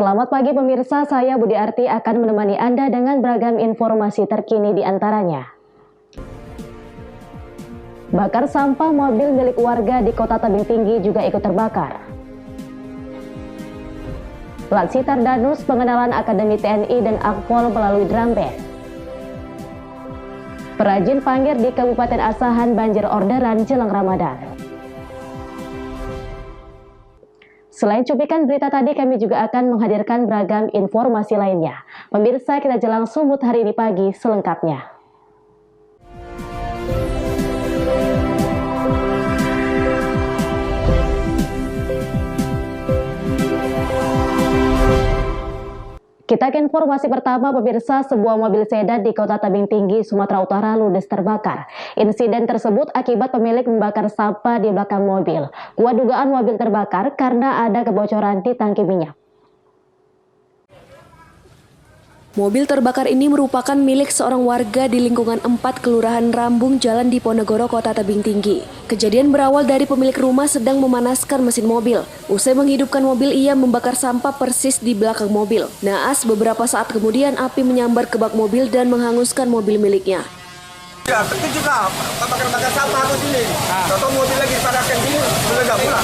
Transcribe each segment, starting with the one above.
Selamat pagi pemirsa, saya Budi Arti akan menemani Anda dengan beragam informasi terkini di antaranya. Bakar sampah mobil milik warga di Kota Tebing Tinggi juga ikut terbakar. Laksiter Danus pengenalan Akademi TNI dan Akpol melalui drum band. Perajin Pangir di Kabupaten Asahan banjir orderan jelang Ramadan. Selain cuplikan berita tadi, kami juga akan menghadirkan beragam informasi lainnya. Pemirsa, kita jelang sumut hari ini pagi selengkapnya. Kita ke informasi pertama, pemirsa. Sebuah mobil sedan di Kota Tebing Tinggi, Sumatera Utara ludes terbakar. Insiden tersebut akibat pemilik membakar sampah di belakang mobil. Kuat dugaan mobil terbakar karena ada kebocoran di tangki minyak. Mobil terbakar ini merupakan milik seorang warga di lingkungan 4 Kelurahan Rambung, Jalan Diponegoro, Kota Tebing Tinggi. Kejadian berawal dari pemilik rumah sedang memanaskan mesin mobil. Usai menghidupkan mobil, ia membakar sampah persis di belakang mobil. Naas, beberapa saat kemudian api menyambar ke bak mobil dan menghanguskan mobil miliknya. Ya, itu juga bakar-bakar sampah aku sini. Contoh mobil lagi dipadamkan sini, meledak pula.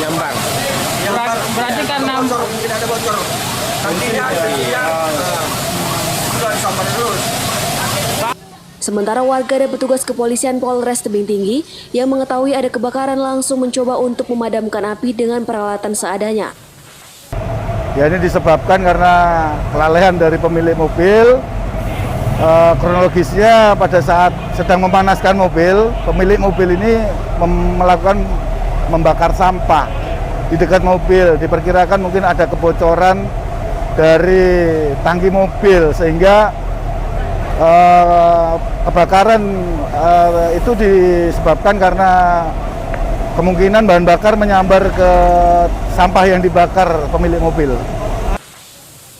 Nyambar. Berarti karena bocor, mungkin ada bocor. Tangkinya, sudah disambar terus. Sementara warga dan petugas kepolisian Polres Tebing Tinggi yang mengetahui ada kebakaran langsung mencoba untuk memadamkan api dengan peralatan seadanya. Ya, ini disebabkan karena kelalaian dari pemilik mobil. Kronologisnya pada saat sedang memanaskan mobil, pemilik mobil ini melakukan membakar sampah di dekat mobil. Diperkirakan mungkin ada kebocoran dari tangki mobil sehingga kebakaran itu disebabkan karena kemungkinan bahan bakar menyambar ke sampah yang dibakar pemilik mobil.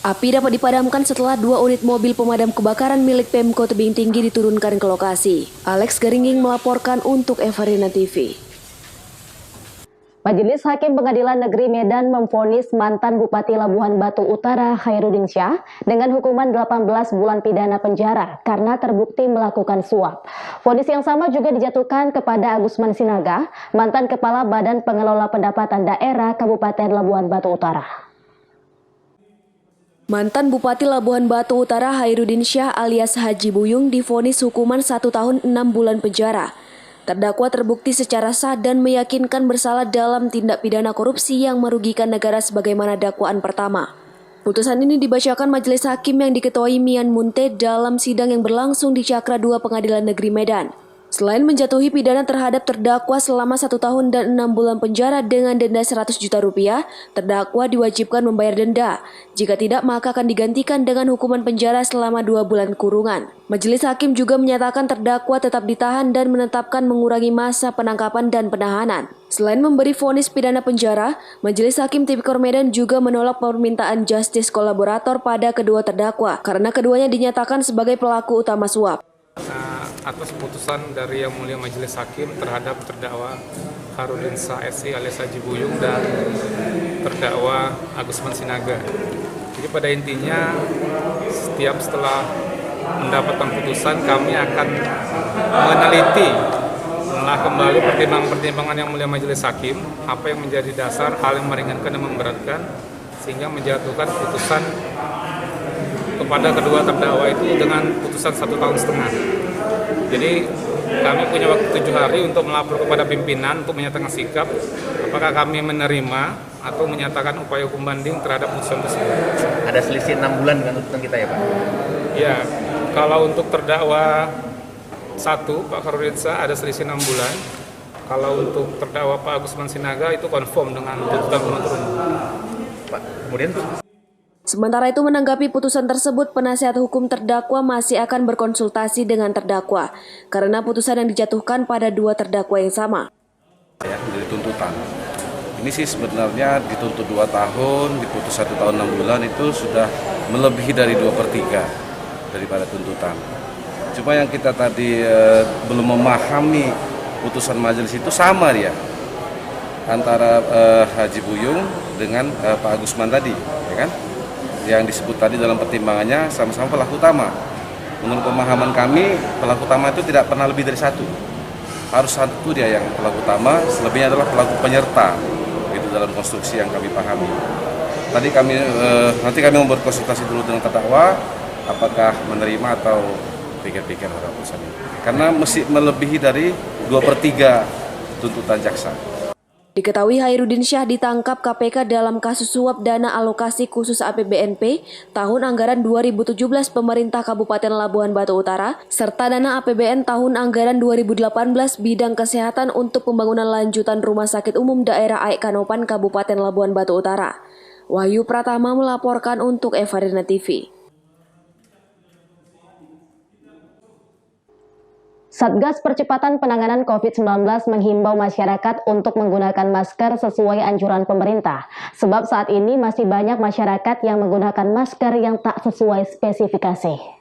Api dapat dipadamkan setelah 2 unit mobil pemadam kebakaran milik Pemko Tebing Tinggi diturunkan ke lokasi. Alex Garingging melaporkan untuk Evarina TV. Majelis Hakim Pengadilan Negeri Medan memvonis mantan Bupati Labuhan Batu Utara Khairuddin Syah dengan hukuman 18 bulan pidana penjara karena terbukti melakukan suap. Vonis yang sama juga dijatuhkan kepada Agusman Sinaga, mantan Kepala Badan Pengelola Pendapatan Daerah Kabupaten Labuhan Batu Utara. Mantan Bupati Labuhan Batu Utara Khairuddin Syah alias Haji Buyung divonis hukuman 1 tahun 6 bulan penjara. Terdakwa terbukti secara sah dan meyakinkan bersalah dalam tindak pidana korupsi yang merugikan negara sebagaimana dakwaan pertama. Putusan ini dibacakan Majelis Hakim yang diketuai Mian Munte dalam sidang yang berlangsung di Cakra 2 Pengadilan Negeri Medan. Selain menjatuhi pidana terhadap terdakwa selama 1 tahun dan 6 bulan penjara dengan denda 100 juta rupiah, terdakwa diwajibkan membayar denda. Jika tidak, maka akan digantikan dengan hukuman penjara selama 2 bulan kurungan. Majelis Hakim juga menyatakan terdakwa tetap ditahan dan menetapkan mengurangi masa penangkapan dan penahanan. Selain memberi vonis pidana penjara, Majelis Hakim Tipikor Medan juga menolak permintaan justice kolaborator pada kedua terdakwa karena keduanya dinyatakan sebagai pelaku utama suap. Atas putusan dari Yang Mulia Majelis Hakim terhadap terdakwa Khairuddin Syah SI alias Haji Buyung dan terdakwa Agusman Sinaga. Jadi pada intinya setelah mendapatkan putusan kami akan meneliti kembali pertimbangan Yang Mulia Majelis Hakim apa yang menjadi dasar hal yang meringankan dan memberatkan sehingga menjatuhkan putusan kepada kedua terdakwa itu dengan putusan 1,5 tahun. Jadi kami punya waktu 7 hari untuk melapor kepada pimpinan untuk menyatakan sikap apakah kami menerima atau menyatakan upaya hukum banding terhadap putusan tersebut. Ada selisih 6 bulan dengan tuntutan kita ya Pak? Ya, kalau untuk terdakwa 1 Pak Khairuddin Syah ada selisih 6 bulan. Kalau untuk terdakwa Pak Agusman Sinaga itu konform dengan tuntutan penuntut umum. Pak, kemudian Sementara itu menanggapi putusan tersebut, penasihat hukum terdakwa masih akan berkonsultasi dengan terdakwa karena putusan yang dijatuhkan pada 2 terdakwa yang sama. Ya, menjadi tuntutan. Ini sih sebenarnya dituntut 2 tahun, diputus 1 tahun 6 bulan itu sudah melebihi dari 2/3 daripada tuntutan. Cuma yang kita tadi belum memahami putusan majelis itu sama ya antara Haji Buyung dengan Pak Agusman tadi, ya kan? Yang disebut tadi dalam pertimbangannya sama-sama pelaku utama. Menurut pemahaman kami, pelaku utama itu tidak pernah lebih dari satu. Harus satu dia yang pelaku utama, selebihnya adalah pelaku penyerta. Itu dalam konstruksi yang kami pahami. Nanti kami membuat konsultasi dulu dengan terdakwa, apakah menerima atau pikir-pikir pada urusan ini. Karena mesti melebihi dari 2/3 tuntutan jaksa. Diketahui Hairudin Syah ditangkap KPK dalam kasus suap dana alokasi khusus APBNP tahun anggaran 2017 pemerintah Kabupaten Labuhan Batu Utara serta dana APBN tahun anggaran 2018 bidang kesehatan untuk pembangunan lanjutan Rumah Sakit Umum Daerah AIK Kanopan Kabupaten Labuhan Batu Utara. Wahyu Pratama melaporkan untuk Evarina TV. Satgas Percepatan Penanganan COVID-19 menghimbau masyarakat untuk menggunakan masker sesuai anjuran pemerintah. Sebab saat ini masih banyak masyarakat yang menggunakan masker yang tak sesuai spesifikasi.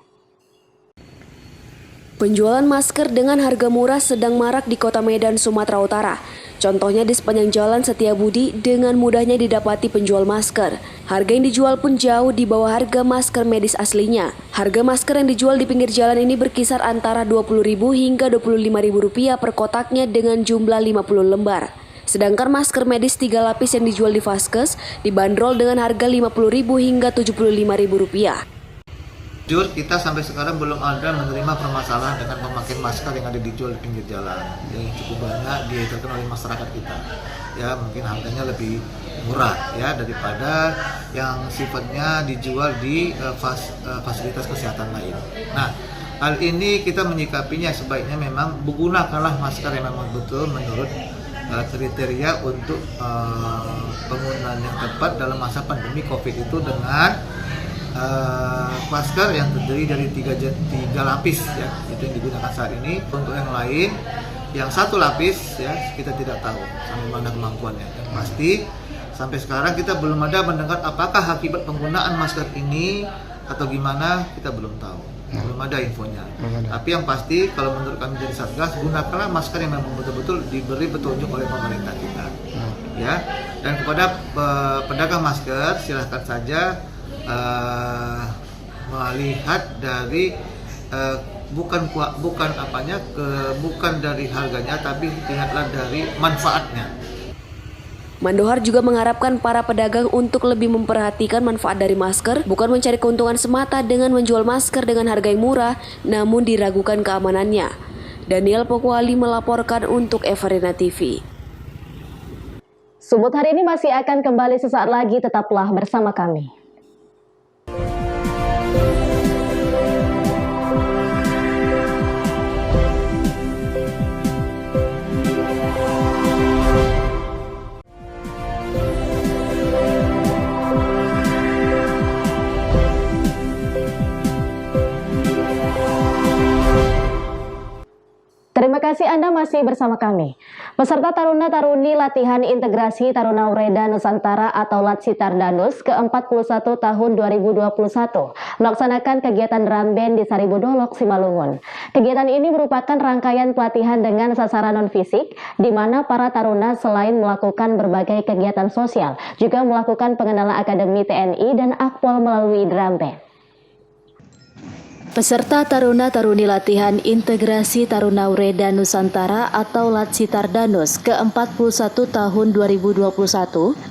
Penjualan masker dengan harga murah sedang marak di Kota Medan, Sumatera Utara. Contohnya di sepanjang Jalan Setiabudi dengan mudahnya didapati penjual masker. Harga yang dijual pun jauh di bawah harga masker medis aslinya. Harga masker yang dijual di pinggir jalan ini berkisar antara Rp20.000 hingga Rp25.000 per kotaknya dengan jumlah 50 lembar. Sedangkan masker medis 3 lapis yang dijual di Vaskes dibanderol dengan harga Rp50.000 hingga Rp75.000. Jujur, kita sampai sekarang belum ada menerima permasalahan dengan pemakaian masker yang ada dijual di pinggir jalan. Yang cukup banyak diedarkan oleh masyarakat kita. Ya, mungkin harganya lebih murah ya daripada yang sifatnya dijual di fasilitas kesehatan lain. Nah, hal ini kita menyikapinya sebaiknya memang gunakanlah masker yang memang betul menurut kriteria untuk penggunaan yang tepat dalam masa pandemi COVID itu dengan masker yang terdiri dari tiga lapis ya, itu yang digunakan saat ini. Untuk yang lain yang 1 lapis ya kita tidak tahu sampai mana kemampuannya. Yang pasti sampai sekarang kita belum ada mendengar apakah akibat penggunaan masker ini atau gimana, kita belum tahu, belum ada infonya. Tapi yang pasti kalau menurut kami dari Satgas, gunakanlah masker yang memang betul-betul diberi petunjuk oleh pemerintah kita ya. Dan kepada pedagang masker silahkan saja melihat dari bukan dari harganya, tapi lihatlah dari manfaatnya. Mandohar juga mengharapkan para pedagang untuk lebih memperhatikan manfaat dari masker, bukan mencari keuntungan semata dengan menjual masker dengan harga yang murah, namun diragukan keamanannya. Daniel Pokwali melaporkan untuk Evarina TV. Sumut hari ini masih akan kembali sesaat lagi, tetaplah bersama kami. Terima kasih Anda masih bersama kami. Peserta Taruna-Taruni Latihan Integrasi Taruna Ureda Nusantara atau Latsitar Danus ke-41 tahun 2021 melaksanakan kegiatan Ramben di Saribodolok, Simalungun. Kegiatan ini merupakan rangkaian pelatihan dengan sasaran non-fisik, di mana para taruna selain melakukan berbagai kegiatan sosial, juga melakukan pengenalan Akademi TNI dan Akpol melalui Ramben. Peserta Taruna-Taruni Latihan Integrasi Taruna Ureda Nusantara atau Latsitar Danus ke-41 tahun 2021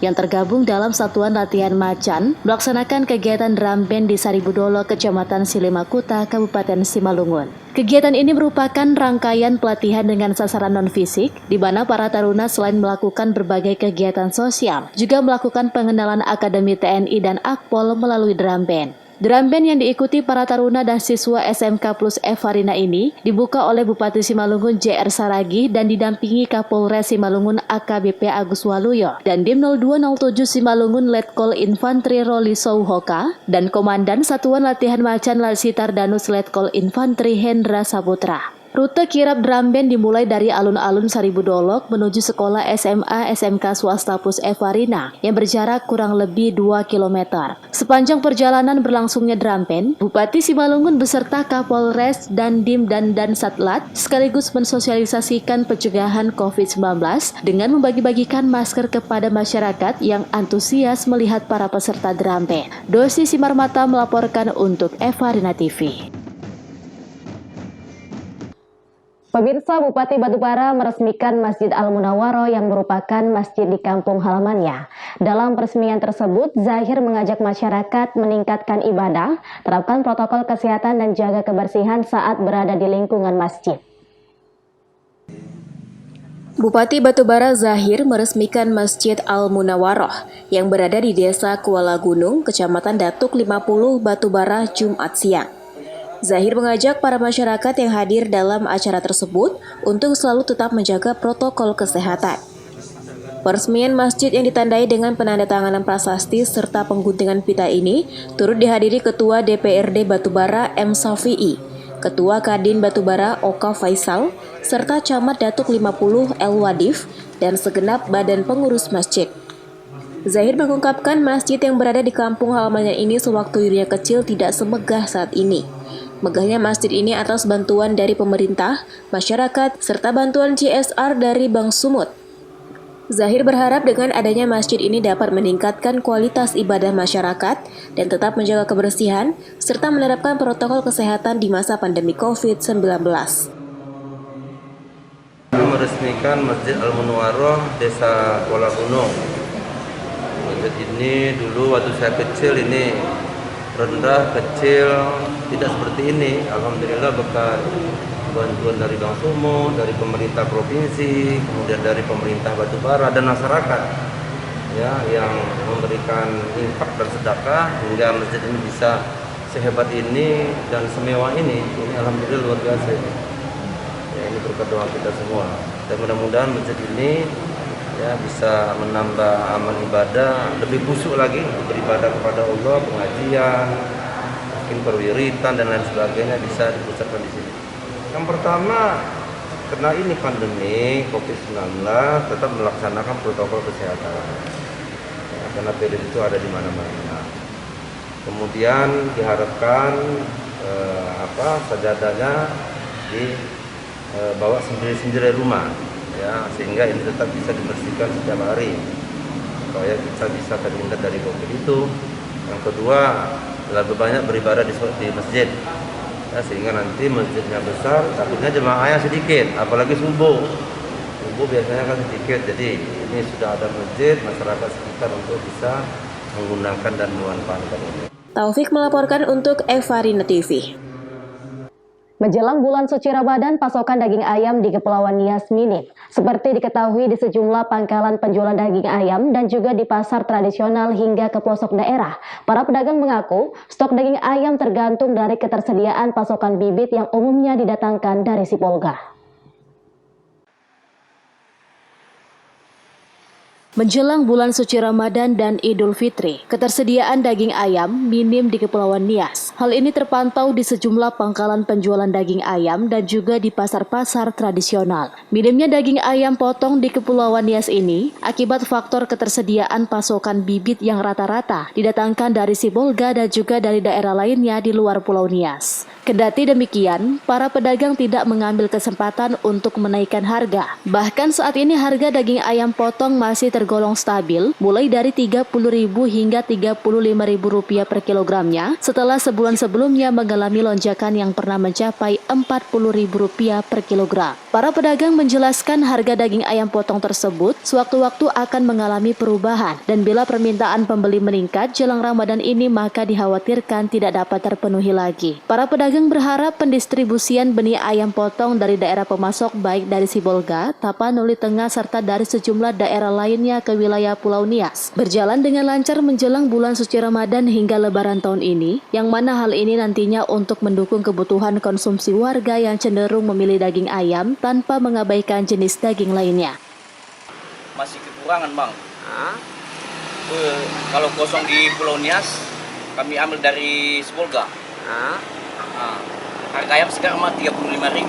yang tergabung dalam Satuan Latihan Macan melaksanakan kegiatan Ramben di Saribodolok, Kecamatan Silemakuta, Kabupaten Simalungun. Kegiatan ini merupakan rangkaian pelatihan dengan sasaran non-fisik, di mana para taruna selain melakukan berbagai kegiatan sosial, juga melakukan pengenalan Akademi TNI dan Akpol melalui Ramben. Ramben yang diikuti para taruna dan siswa SMK Plus Evarina ini dibuka oleh Bupati Simalungun JR Saragi dan didampingi Kapolres Simalungun AKBP Agus Waluyo dan Dim 0207 Simalungun Letkol Infantri Roli Souhoka dan Komandan Satuan Latihan Macan Latsitar Danus Letkol Infantri Hendra Saputra. Rute kirap drum band dimulai dari alun-alun Seribu Dolok menuju sekolah SMA SMK swasta Pus Evarina yang berjarak kurang lebih 2 km. Sepanjang perjalanan berlangsungnya drum band, Bupati Simalungun beserta Kapolres, Dandim dan Dansatlat sekaligus mensosialisasikan pencegahan COVID-19 dengan membagi-bagikan masker kepada masyarakat yang antusias melihat para peserta drum band. Dosi Simarmata melaporkan untuk Evarina TV. Pemirsa, Bupati Batubara meresmikan Masjid Al-Munawwaroh yang merupakan masjid di kampung halamannya. Dalam peresmian tersebut, Zahir mengajak masyarakat meningkatkan ibadah, terapkan protokol kesehatan dan jaga kebersihan saat berada di lingkungan masjid. Bupati Batubara Zahir meresmikan Masjid Al-Munawwaroh yang berada di Desa Kuala Gunung, Kecamatan Datuk 50, Batubara, Jumat siang. Zahir mengajak para masyarakat yang hadir dalam acara tersebut untuk selalu tetap menjaga protokol kesehatan. Peresmian masjid yang ditandai dengan penandatanganan prasasti serta pengguntingan pita ini turut dihadiri Ketua DPRD Batubara M. Safi'i, Ketua Kadin Batubara Oka Faisal, serta Camat Datuk 50 El Wadif, dan segenap badan pengurus masjid. Zahir mengungkapkan masjid yang berada di kampung halamannya ini sewaktu dirinya kecil tidak semegah saat ini. Megahnya masjid ini atas bantuan dari pemerintah, masyarakat, serta bantuan CSR dari Bank Sumut. Zahir berharap dengan adanya masjid ini dapat meningkatkan kualitas ibadah masyarakat dan tetap menjaga kebersihan, serta menerapkan protokol kesehatan di masa pandemi COVID-19. Meresmikan Masjid Al-Munawwaroh Desa Kuala Gunung. Masjid ini dulu waktu saya kecil ini rendah, kecil, tidak seperti ini. Alhamdulillah berkat bantuan dari Bank Sumut, dari pemerintah provinsi, kemudian dari pemerintah Batubara dan masyarakat ya yang memberikan infak dan sedekah hingga masjid ini bisa sehebat ini dan semewah ini alhamdulillah luar biasa. Ya, ini berkat doa kita semua. Dan mudah-mudahan masjid ini ya bisa menambah amal ibadah, lebih khusyuk lagi beribadah kepada Allah, pengajian, mungkin perwiritan dan lain sebagainya bisa dipusatkan di sini. Yang pertama, karena ini pandemi COVID-19 tetap melaksanakan protokol kesehatan. Ya, karena virus itu ada di mana-mana. Kemudian diharapkan sajadahnya dibawa sendiri-sendiri rumah. Ya, sehingga ini tetap bisa dibersihkan setiap hari supaya kita bisa terhindar dari COVID itu. Yang kedua, lebih banyak beribadah di masjid ya, sehingga nanti masjidnya besar takutnya jemaahnya sedikit, apalagi subuh biasanya kan sedikit. Jadi ini sudah ada masjid, masyarakat sekitar untuk bisa menggunakan dan memanfaatkan ini. Taufik melaporkan untuk Evarina TV. Menjelang bulan suci Ramadan, pasokan daging ayam di Kepulauan Nias minim. Seperti diketahui di sejumlah pangkalan penjualan daging ayam dan juga di pasar tradisional hingga ke pelosok daerah. Para pedagang mengaku stok daging ayam tergantung dari ketersediaan pasokan bibit yang umumnya didatangkan dari Sibolga. Menjelang bulan suci Ramadan dan Idul Fitri, ketersediaan daging ayam minim di Kepulauan Nias. Hal ini terpantau di sejumlah pangkalan penjualan daging ayam dan juga di pasar-pasar tradisional. Minimnya daging ayam potong di Kepulauan Nias ini akibat faktor ketersediaan pasokan bibit yang rata-rata didatangkan dari Sibolga dan juga dari daerah lainnya di luar Pulau Nias. Kendati demikian, para pedagang tidak mengambil kesempatan untuk menaikkan harga. Bahkan saat ini harga daging ayam potong masih tergolong stabil, mulai dari Rp30.000 hingga Rp35.000 per kilogramnya, setelah sebulan sebelumnya mengalami lonjakan yang pernah mencapai Rp40.000 per kilogram. Para pedagang menjelaskan harga daging ayam potong tersebut sewaktu-waktu akan mengalami perubahan, dan bila permintaan pembeli meningkat jelang Ramadan ini maka dikhawatirkan tidak dapat terpenuhi lagi. Para pedagang berharap pendistribusian benih ayam potong dari daerah pemasok baik dari Sibolga, Tapanuli Tengah serta dari sejumlah daerah lainnya ke wilayah Pulau Nias berjalan dengan lancar menjelang bulan suci Ramadan hingga Lebaran tahun ini, yang mana hal ini nantinya untuk mendukung kebutuhan konsumsi warga yang cenderung memilih daging ayam tanpa mengabaikan jenis daging lainnya. Masih kekurangan, Bang. Kalau kosong di Pulau Nias kami ambil dari Sibolga. Harga ayam sekarang mah Rp35.000.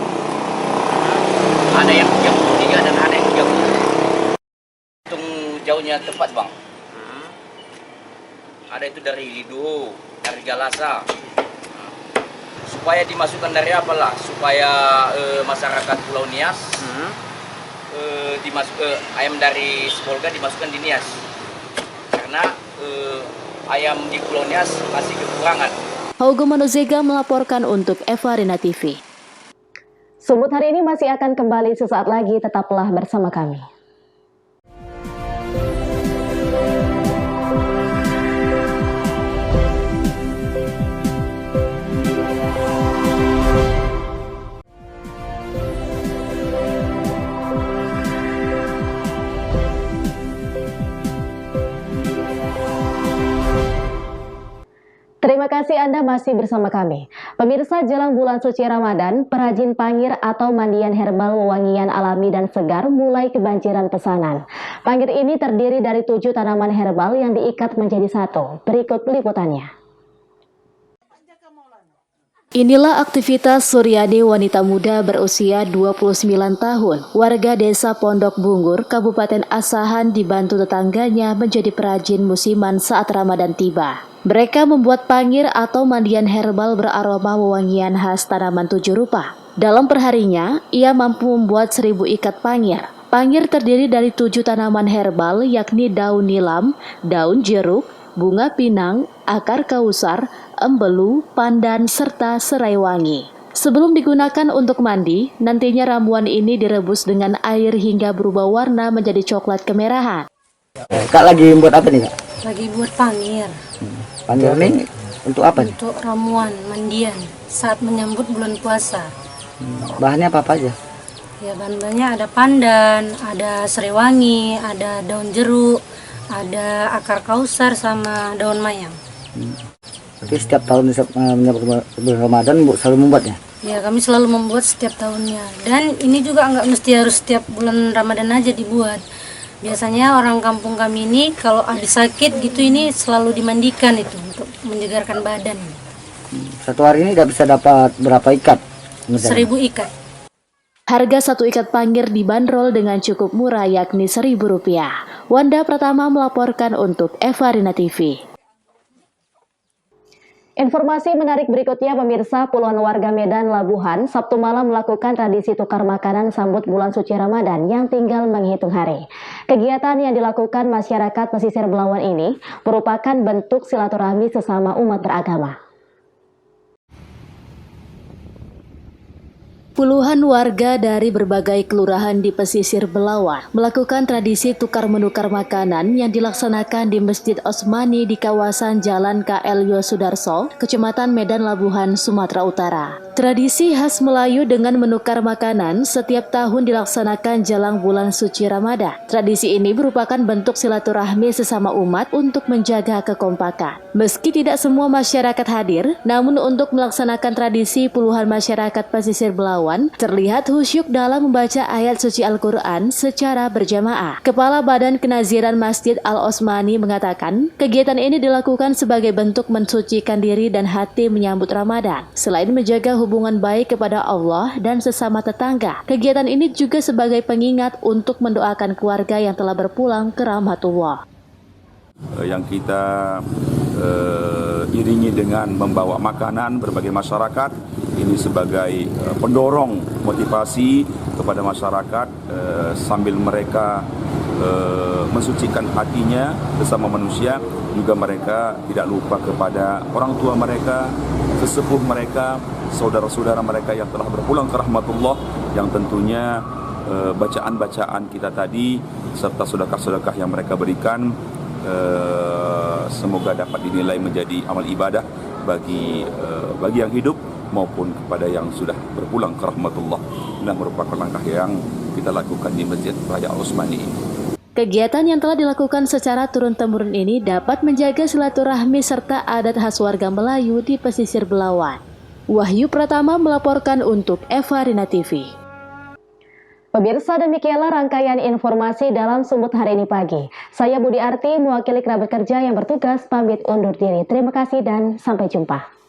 jauhnya tepat bang. Ada itu dari Lido, dari Galasa. Supaya dimasukkan dari apalah? Supaya masyarakat Pulau Nias ayam dari Spolga dimasukkan di Nias. Karena ayam di Pulau Nias masih kekurangan. Haugo Manozega melaporkan untuk Evarina TV. Sumut hari ini masih akan kembali sesaat lagi, tetaplah bersama kami. Terima kasih Anda masih bersama kami. Pemirsa, jelang bulan suci Ramadan, perajin pangir atau mandian herbal wewangian alami dan segar mulai kebanjiran pesanan. Pangir ini terdiri dari 7 tanaman herbal yang diikat menjadi satu. Berikut liputannya. Inilah aktivitas Suryani, wanita muda berusia 29 tahun, warga desa Pondok Bungur, Kabupaten Asahan, dibantu tetangganya menjadi perajin musiman saat Ramadan tiba. Mereka membuat pangir atau mandian herbal beraroma wewangian khas tanaman 7 rupa. Dalam perharinya, ia mampu membuat 1000 ikat pangir. Pangir terdiri dari 7 tanaman herbal yakni daun nilam, daun jeruk, bunga pinang, akar kausar, embelu, pandan, serta serai wangi. Sebelum digunakan untuk mandi, nantinya ramuan ini direbus dengan air hingga berubah warna menjadi coklat kemerahan. Kak lagi buat apa nih, Kak? Lagi buat pangir. Pangir ini untuk apa nih? Untuk ramuan mandian saat menyambut bulan puasa. Bahannya apa aja? Ya, bahan-bahannya ada pandan, ada serai wangi, ada daun jeruk, ada akar kausar sama daun mayang. Jadi setiap tahun menyambut bulan Ramadan selalu membuatnya? Ya, kami selalu membuat setiap tahunnya. Dan ini juga nggak mesti harus setiap bulan Ramadan aja dibuat. Biasanya orang kampung kami ini kalau habis sakit gitu ini selalu dimandikan itu untuk menyegarkan badan. Satu hari ini nggak bisa dapat berapa ikat? 1000 ikat. Harga 1 ikat pangir dibanderol dengan cukup murah yakni Rp1.000. Wanda Pratama melaporkan untuk Evarina TV. Informasi menarik berikutnya, pemirsa, puluhan warga Medan Labuhan Sabtu malam melakukan tradisi tukar makanan sambut bulan suci Ramadan yang tinggal menghitung hari. Kegiatan yang dilakukan masyarakat pesisir Belawan ini merupakan bentuk silaturahmi sesama umat beragama. Puluhan warga dari berbagai kelurahan di pesisir Belawan melakukan tradisi tukar-menukar makanan yang dilaksanakan di Masjid Osmani di kawasan Jalan KL Yosudarso, Kecamatan Medan Labuhan, Sumatera Utara. Tradisi khas Melayu dengan menukar makanan setiap tahun dilaksanakan jelang bulan suci Ramadan. Tradisi ini merupakan bentuk silaturahmi sesama umat untuk menjaga kekompakan. Meski tidak semua masyarakat hadir, namun untuk melaksanakan tradisi puluhan masyarakat pesisir Belawan terlihat khusyuk dalam membaca ayat suci Al-Quran secara berjamaah. Kepala Badan Kenaziran Masjid Al-Osmani mengatakan, kegiatan ini dilakukan sebagai bentuk mensucikan diri dan hati menyambut Ramadan. Selain menjaga hubungan baik kepada Allah dan sesama tetangga, kegiatan ini juga sebagai pengingat untuk mendoakan keluarga yang telah berpulang ke rahmatullah. Yang kita iringi dengan membawa makanan berbagai masyarakat, ini sebagai pendorong motivasi kepada masyarakat sambil mereka mensucikan hatinya sesama manusia, juga mereka tidak lupa kepada orang tua mereka, sesepuh mereka, saudara-saudara mereka yang telah berpulang ke rahmatullah, yang tentunya bacaan-bacaan kita tadi serta sedekah-sedekah yang mereka berikan semoga dapat dinilai menjadi amal ibadah bagi yang hidup maupun kepada yang sudah berpulang ke rahmatullah. Nah, merupakan langkah yang kita lakukan di Masjid Raya Al-Osmani ini. Kegiatan yang telah dilakukan secara turun-temurun ini dapat menjaga silaturahmi serta adat khas warga Melayu di pesisir Belawan. Wahyu Pratama melaporkan untuk Evarina TV. Pemirsa, demikianlah rangkaian informasi dalam Sumut hari ini pagi. Saya Budi Arti, mewakili kerabat kerja yang bertugas, pamit undur diri. Terima kasih dan sampai jumpa.